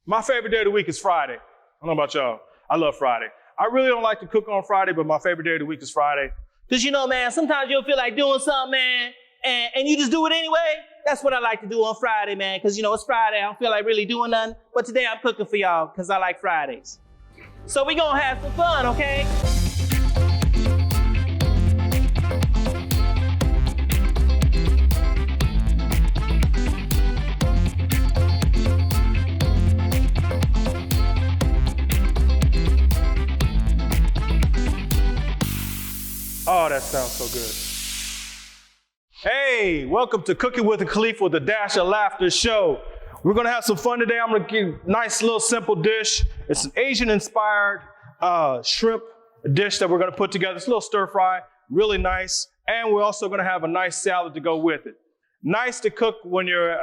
My favorite day of the week is Friday. I don't know about y'all. I love Friday. I really don't like to cook on Friday, but my favorite day of the week is Friday. Because, man, sometimes you'll feel like doing something, man, and you just do it anyway. That's what I like to do on Friday, man, because, it's Friday. I don't feel like really doing nothing. But today I'm cooking for y'all because I like Fridays. So we're going to have some fun, okay? Oh, that sounds so good. Hey, welcome to Cooking with the Kaliph with a Dash of Laughter show. We're gonna have some fun today. I'm gonna give a nice little simple dish. It's an Asian-inspired shrimp dish that we're gonna put together. It's a little stir fry, really nice. And we're also gonna have a nice salad to go with it. Nice to cook when you're,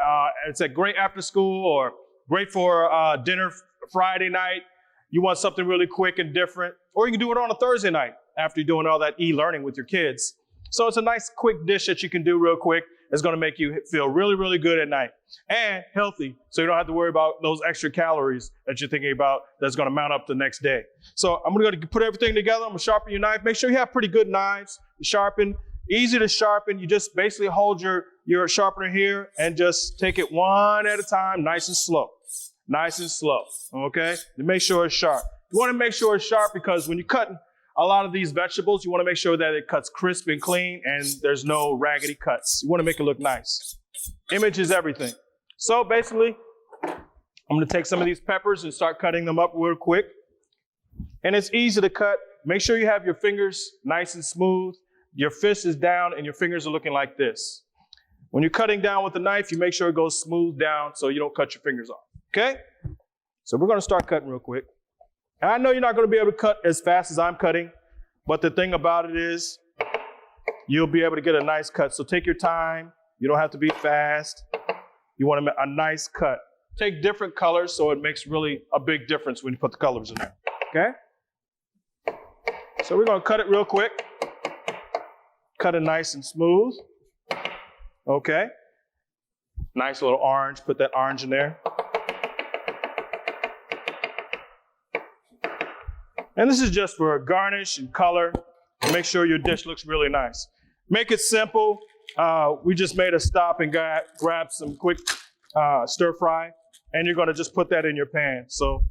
it's a great after school or great for dinner Friday night. You want something really quick and different. Or you can do it on a Thursday night after you're doing all that e-learning with your kids. So it's a nice quick dish that you can do real quick. It's gonna make you feel really, really good at night and healthy. So you don't have to worry about those extra calories that you're thinking about that's gonna mount up the next day. So I'm gonna put everything together. I'm gonna sharpen your knife. Make sure you have pretty good knives to sharpen, easy to sharpen. You just basically hold your sharpener here and just take it one at a time, nice and slow. Nice and slow, okay? To make sure it's sharp. You wanna make sure it's sharp because when you're cutting a lot of these vegetables, you want to make sure that it cuts crisp and clean and there's no raggedy cuts. You want to make it look nice. Image is everything. So basically, I'm going to take some of these peppers and start cutting them up real quick. And it's easy to cut. Make sure you have your fingers nice and smooth. Your fist is down and your fingers are looking like this. When you're cutting down with the knife, you make sure it goes smooth down so you don't cut your fingers off. Okay? So we're going to start cutting real quick. And I know you're not going to be able to cut as fast as I'm cutting, but the thing about it is you'll be able to get a nice cut. So take your time. You don't have to be fast. You want to make a nice cut. Take different colors so it makes really a big difference when you put the colors in there. Okay? So we're going to cut it real quick. Cut it nice and smooth. Okay? Nice little orange. Put that orange in there. And this is just for a garnish and color. Make sure your dish looks really nice. Make it simple. We just made a stop and grab some quick stir fry, and you're gonna just put that in your pan. So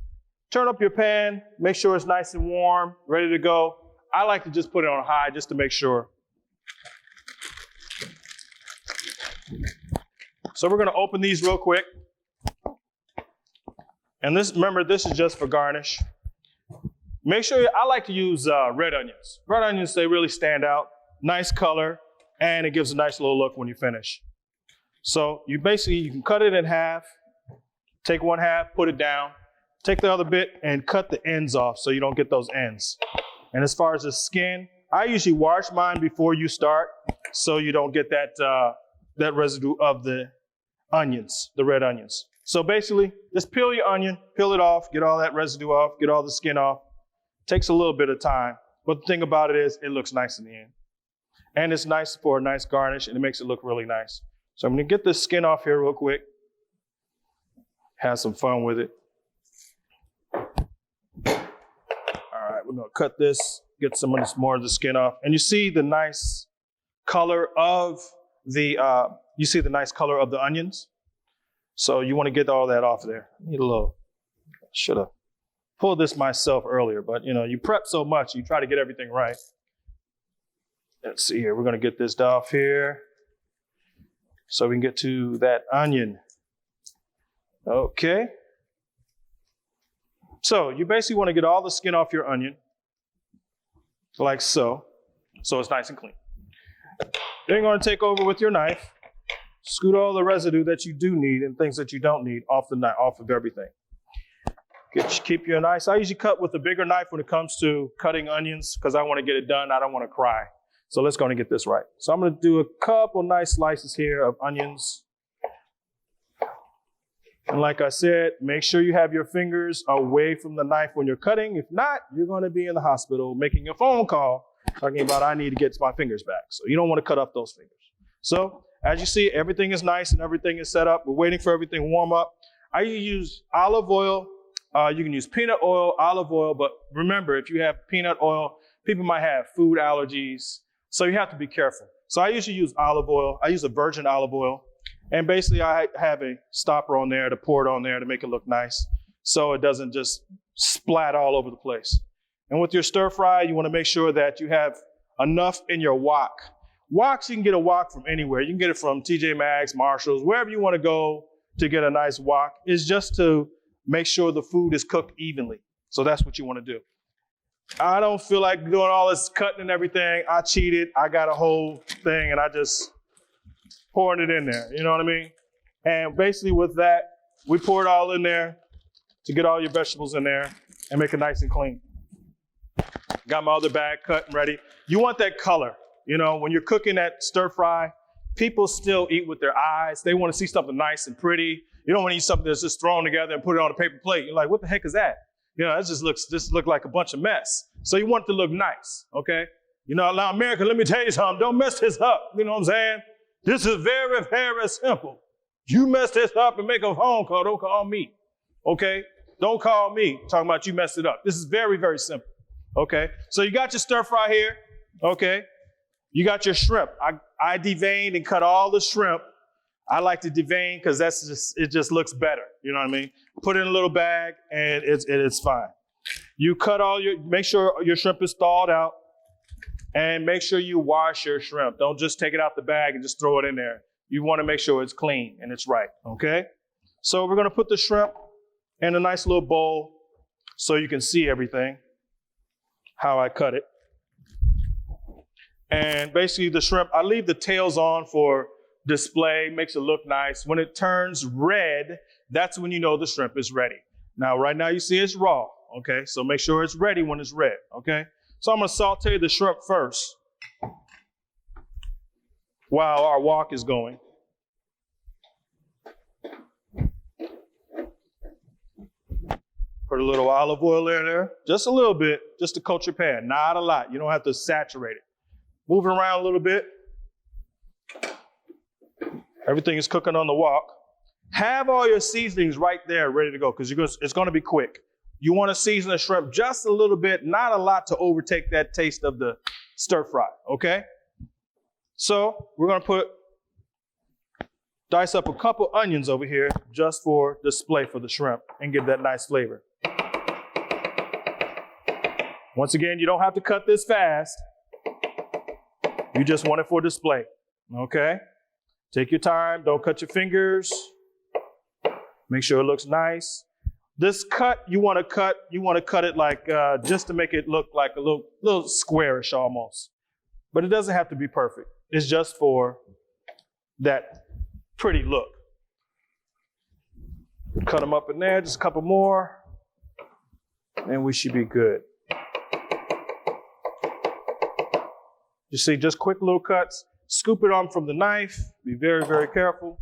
turn up your pan, make sure it's nice and warm, ready to go. I like to just put it on high just to make sure. So we're gonna open these real quick. And remember, this is just for garnish. Make sure, I like to use red onions. Red onions, they really stand out. Nice color, and it gives a nice little look when you finish. So you can cut it in half, take one half, put it down, take the other bit and cut the ends off so you don't get those ends. And as far as the skin, I usually wash mine before you start so you don't get that residue of the onions, the red onions. So basically, just peel your onion, peel it off, get all that residue off, get all the skin off. Takes a little bit of time, but the thing about it is it looks nice in the end. And it's nice for a nice garnish and it makes it look really nice. So I'm gonna get this skin off here real quick. Have some fun with it. All right, we're gonna cut this, get some of this more of the skin off. And you see the nice color of the onions. So you wanna get all that off there. Need a little, should've pulled this myself earlier, but you prep so much, you try to get everything right. Let's see here, we're gonna get this off here so we can get to that onion. Okay. So you basically wanna get all the skin off your onion, like so it's nice and clean. Then you're gonna take over with your knife, scoot all the residue that you do need and things that you don't need off of everything. Keep your knife. I usually cut with a bigger knife when it comes to cutting onions because I want to get it done. I don't want to cry. So let's go and get this right. So I'm going to do a couple nice slices here of onions. And like I said, make sure you have your fingers away from the knife when you're cutting. If not, you're going to be in the hospital making a phone call talking about I need to get my fingers back. So you don't want to cut off those fingers. So as you see, everything is nice and everything is set up. We're waiting for everything to warm up. I use olive oil. You can use peanut oil, olive oil, but remember, if you have peanut oil, people might have food allergies, so you have to be careful. So I usually use olive oil. I use a virgin olive oil, and basically I have a stopper on there to pour it on there to make it look nice, so it doesn't just splat all over the place. And with your stir fry, you want to make sure that you have enough in your wok. Woks, you can get a wok from anywhere. You can get it from TJ Maxx, Marshalls, wherever you want to go to get a nice wok. It's just to make sure the food is cooked evenly. So that's what you want to do. I don't feel like doing all this cutting and everything. I cheated. I got a whole thing and I just pouring it in there. You know what I mean? And basically with that, we pour it all in there to get all your vegetables in there and make it nice and clean. Got my other bag cut and ready. You want that color. You know, when you're cooking that stir fry, people still eat with their eyes. They want to see something nice and pretty. You don't want to eat something that's just thrown together and put it on a paper plate. You're like, what the heck is that? You know, it just look like a bunch of mess. So you want it to look nice, okay? You know, now America, let me tell you something. Don't mess this up. You know what I'm saying? This is very, very simple. You mess this up and make a phone call. Don't call me, okay? Don't call me talking about you messed it up. This is very, very simple, okay? So you got your stir fry here, okay? You got your shrimp. I deveined and cut all the shrimp. I like to devein because it just looks better. You know what I mean? Put it in a little bag and it's fine. You cut make sure your shrimp is thawed out and make sure you wash your shrimp. Don't just take it out the bag and just throw it in there. You want to make sure it's clean and it's right, okay? So we're going to put the shrimp in a nice little bowl so you can see everything, how I cut it. And basically the shrimp, I leave the tails on for display, makes it look nice. When it turns red, that's when you know the shrimp is ready. Now, right now you see it's raw, okay? So make sure it's ready when it's red, okay? So I'm gonna saute the shrimp first while our wok is going. Put a little olive oil in there, just a little bit, just to coat your pan, not a lot. You don't have to saturate it. Move it around a little bit. Everything is cooking on the wok. Have all your seasonings right there ready to go because it's going to be quick. You want to season the shrimp just a little bit, not a lot to overtake that taste of the stir fry, okay? So we're going to dice up a couple onions over here just for display for the shrimp and give that nice flavor. Once again, you don't have to cut this fast. You just want it for display, okay? Take your time, don't cut your fingers. Make sure it looks nice. This cut, you want to cut it like, just to make it look like a little squarish almost. But it doesn't have to be perfect. It's just for that pretty look. Cut them up in there, just a couple more, and we should be good. You see, just quick little cuts. Scoop it on from the knife. Be very, very careful.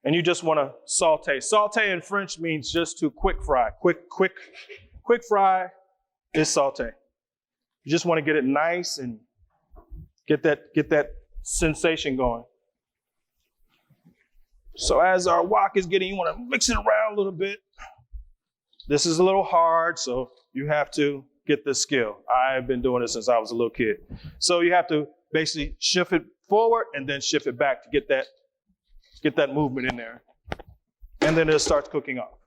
And you just want to saute. Saute in French means just to quick fry. Quick fry is saute. You just want to get it nice and get that sensation going. So as our wok is getting, you want to mix it around a little bit. This is a little hard, so you have to get this skill. I've been doing this since I was a little kid. So you have to basically shift it forward and then shift it back to get that movement in there. And then it starts cooking off.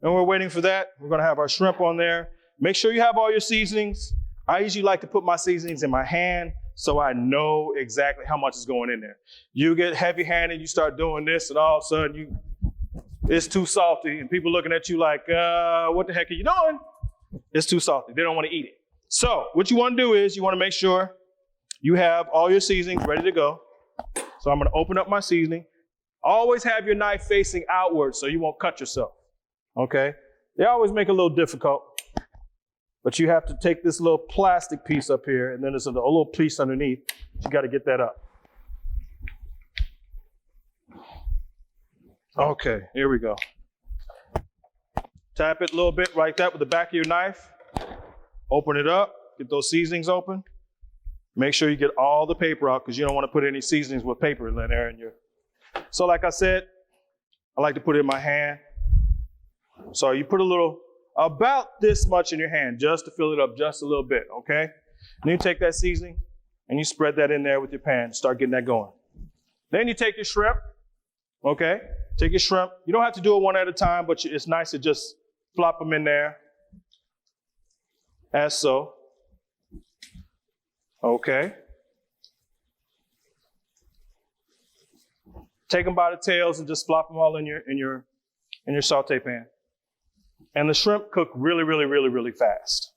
And we're waiting for that. We're gonna have our shrimp on there. Make sure you have all your seasonings. I usually like to put my seasonings in my hand so I know exactly how much is going in there. You get heavy-handed, you start doing this, and all of a sudden it's too salty, and people looking at you like, what the heck are you doing? It's too salty. They don't want to eat it. So what you want to do is you want to make sure you have all your seasonings ready to go. So I'm going to open up my seasoning. Always have your knife facing outward so you won't cut yourself, okay? They always make it a little difficult, but you have to take this little plastic piece up here, and then there's a little piece underneath. You got to get that up. Okay, here we go. Tap it a little bit like that with the back of your knife. Open it up, get those seasonings open. Make sure you get all the paper out because you don't want to put any seasonings with paper in there. So like I said, I like to put it in my hand So you put about this much in your hand just to fill it up just a little bit, okay? And you take that seasoning and you spread that in there with your pan, start getting that going. Then you take your shrimp, okay? Take your shrimp. You don't have to do it one at a time, but it's nice to just flop them in there, as so. Okay. Take them by the tails and just flop them all in your saute pan. And the shrimp cook really, really, really, really fast.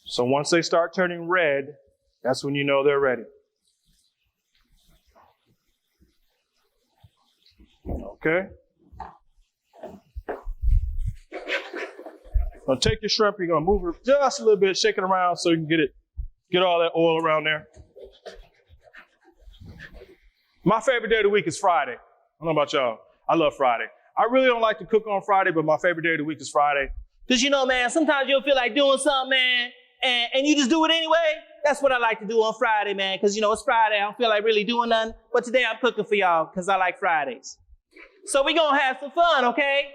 So once they start turning red, that's when you know they're ready. Okay. Now take your shrimp, you're gonna move it just a little bit, shake it around so you can get all that oil around there. My favorite day of the week is Friday. I don't know about y'all. I love Friday. I really don't like to cook on Friday, but my favorite day of the week is Friday. Because, man, sometimes you'll feel like doing something, man, and you just do it anyway. That's what I like to do on Friday, man, because, it's Friday. I don't feel like really doing nothing. But today I'm cooking for y'all because I like Fridays. So we're going to have some fun, okay?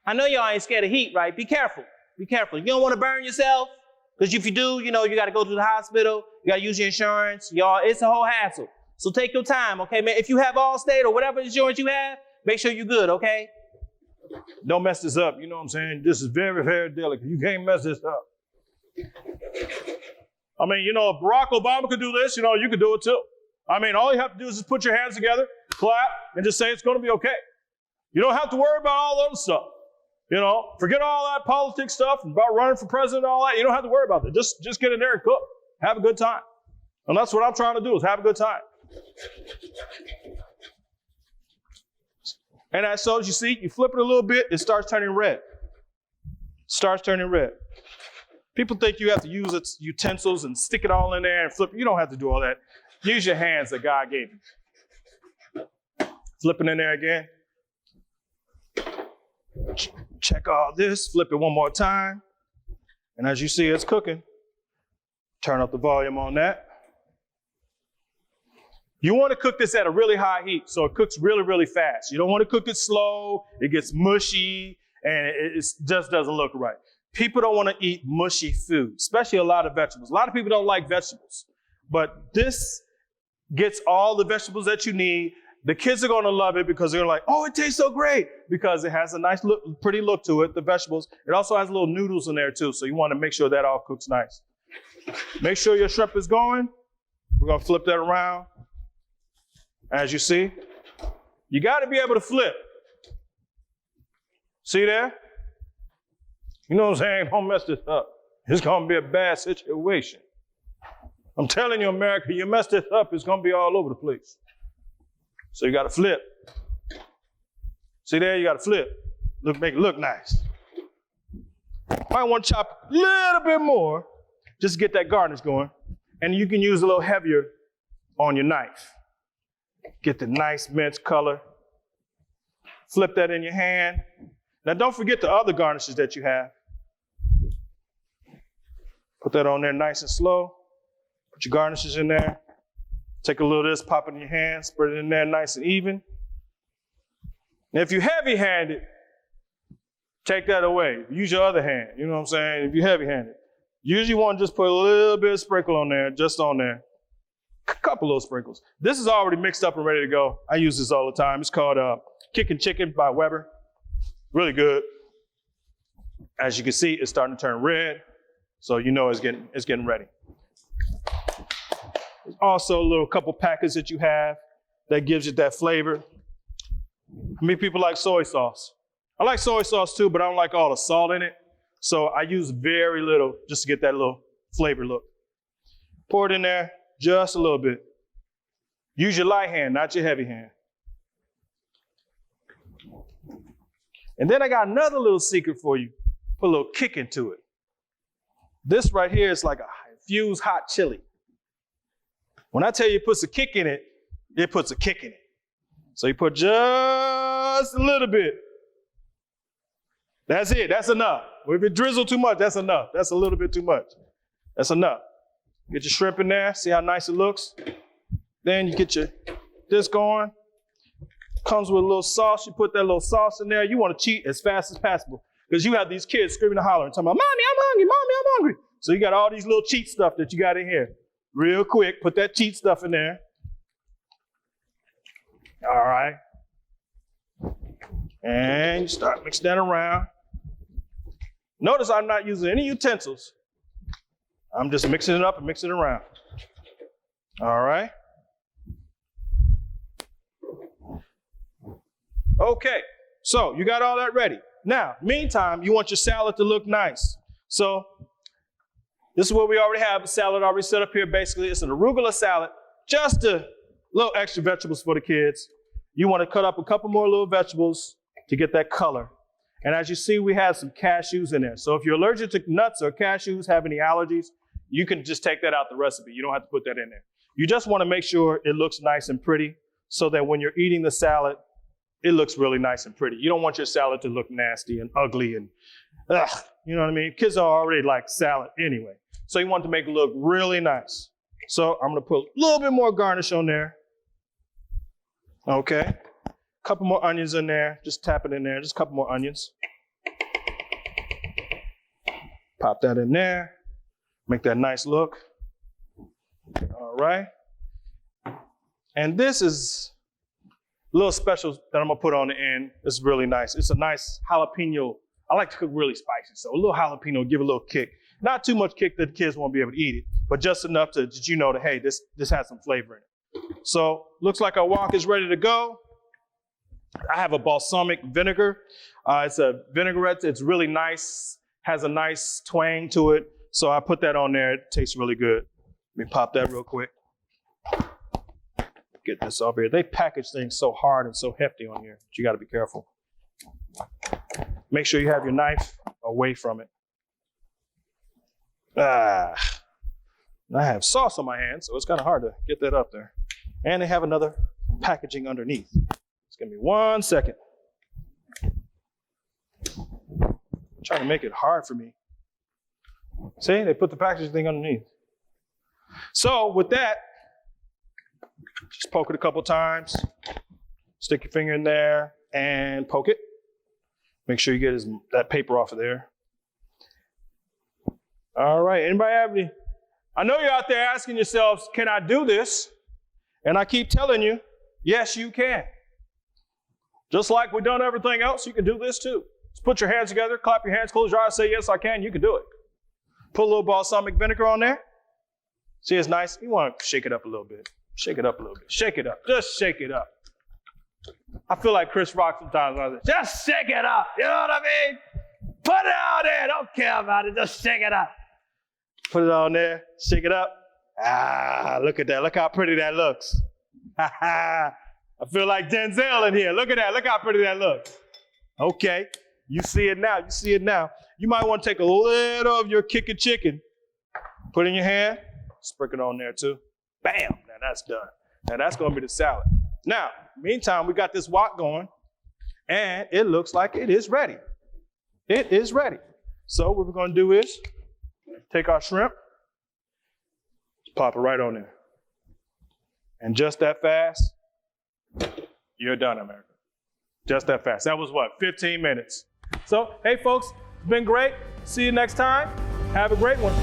I know y'all ain't scared of heat, right? Be careful. Be careful. You don't want to burn yourself, because if you do, you got to go to the hospital. You got to use your insurance. Y'all, it's a whole hassle. So take your time, okay, man? If you have Allstate or whatever insurance you have, make sure you're good, okay? Don't mess this up. You know what I'm saying? This is very, very delicate. You can't mess this up. I mean, if Barack Obama could do this, you could do it too. I mean, all you have to do is just put your hands together, clap, and just say it's going to be okay. You don't have to worry about all the other stuff. Forget all that politics stuff about running for president and all that. You don't have to worry about that. Just get in there and cook. Have a good time. And that's what I'm trying to do, is have a good time. And as you see, you flip it a little bit, it starts turning red. Starts turning red. People think you have to use its utensils and stick it all in there and flip. You don't have to do all that. Use your hands that God gave you. Flip it in there again. Check all this, flip it one more time. And as you see, it's cooking. Turn up the volume on that. You want to cook this at a really high heat, so it cooks really, really fast. You don't want to cook it slow. It gets mushy, and it just doesn't look right. People don't want to eat mushy food, especially a lot of vegetables. A lot of people don't like vegetables, but this gets all the vegetables that you need. The kids are going to love it because they're like, oh, it tastes so great, because it has a nice look, pretty look to it, the vegetables. It also has little noodles in there too, so you want to make sure that all cooks nice. Make sure your shrimp is going. We're going to flip that around. As you see, you got to be able to flip. See there? You know what I'm saying? Don't mess this up. It's going to be a bad situation. I'm telling you, America, you mess this up, it's going to be all over the place. So you got to flip. See there? You got to flip. Make it look nice. Might want to chop a little bit more just to get that garnish going. And you can use a little heavier on your knife. Get the nice mint color. Flip that in your hand. Now don't forget the other garnishes that you have. Put that on there nice and slow. Put your garnishes in there. Take a little of this, pop it in your hand, spread it in there nice and even. Now if you're heavy-handed, take that away. Use your other hand, you know what I'm saying? If you're heavy-handed. Usually you want to just put a little bit of sprinkle on there, just on there. A couple little sprinkles. This is already mixed up and ready to go. I use this all the time. It's called Kicking Chicken by Weber. Really good. As you can see, it's starting to turn red, so you know it's getting ready. There's also a little couple packets that you have that gives it that flavor. Many people like soy sauce. I like soy sauce too, but I don't like all the salt in it. So I use very little just to get that little flavor look. Pour it in there just a little bit. Use your light hand, not your heavy hand. And then I got another little secret for you. Put a little kick into it. This right here is like a infused hot chili. When I tell you it puts a kick in it, it puts a kick in it. So you put just a little bit. That's it, that's enough. If it drizzles too much, that's enough. That's a little bit too much. That's enough. Get your shrimp in there, see how nice it looks. Then you get this going. Comes with a little sauce. You put that little sauce in there. You want to cheat as fast as possible because you have these kids screaming and hollering, talking about, Mommy, I'm hungry. Mommy, I'm hungry. So you got all these little cheat stuff that you got in here. Real quick, put that cheat stuff in there. All right. And you start mixing that around. Notice I'm not using any utensils. I'm just mixing it up and mixing it around. All right. Okay, so you got all that ready. Now, meantime, you want your salad to look nice. So this is what we already have, a salad already set up here. Basically, it's an arugula salad, just a little extra vegetables for the kids. You want to cut up a couple more little vegetables to get that color. And as you see, we have some cashews in there. So if you're allergic to nuts or cashews, have any allergies, you can just take that out the recipe. You don't have to put that in there. You just want to make sure it looks nice and pretty so that when you're eating the salad, it looks really nice and pretty. You don't want your salad to look nasty and ugly and, you know what I mean? Kids are already like salad anyway. So you want to make it look really nice. So I'm gonna put a little bit more garnish on there. Okay, a couple more onions in there. Just tap it in there, just a couple more onions. Pop that in there, make that nice look. All right. And this is a little special that I'm gonna put on the end. It's really nice. It's a nice jalapeno. I like to cook really spicy, so a little jalapeno will give a little kick. Not too much kick that the kids won't be able to eat it, but just enough to that you know that, hey, this has some flavor in it. So looks like our wok is ready to go. I have a balsamic vinegar. It's a vinaigrette. It's really nice, has a nice twang to it. So I put that on there. It tastes really good. Let me pop that real quick. Get this off here. They package things so hard and so hefty on here, but you gotta be careful. Make sure you have your knife away from it. I have sauce on my hands, so it's kind of hard to get that up there. And they have another packaging underneath. Just give me 1 second. I'm trying to make it hard for me. See, they put the packaging thing underneath. So with that, just poke it a couple times. Stick your finger in there and poke it. Make sure you get that paper off of there. All right, anybody have any? I know you're out there asking yourselves, can I do this? And I keep telling you, yes, you can. Just like we've done everything else, you can do this too. Just put your hands together, clap your hands, close your eyes, say, yes, I can, you can do it. Put a little balsamic vinegar on there. See, it's nice. You want to shake it up a little bit. Shake it up a little bit. Shake it up. Just shake it up. I feel like Chris Rock sometimes when I say, just shake it up. You know what I mean? Put it on there. Don't care about it. Just shake it up. Put it on there. Shake it up. Look at that. Look how pretty that looks. I feel like Denzel in here. Look at that. Look how pretty that looks. Okay. You see it now. You see it now. You might want to take a little of your kicking chicken, put it in your hand, sprinkle it on there too. Bam. Now that's done. Now that's going to be the salad. Now, meantime, we got this wok going, and it looks like it is ready. It is ready. So what we're going to do is take our shrimp, pop it right on there. And just that fast, you're done, America. Just that fast. That was what, 15 minutes. So, hey folks, it's been great. See you next time. Have a great one.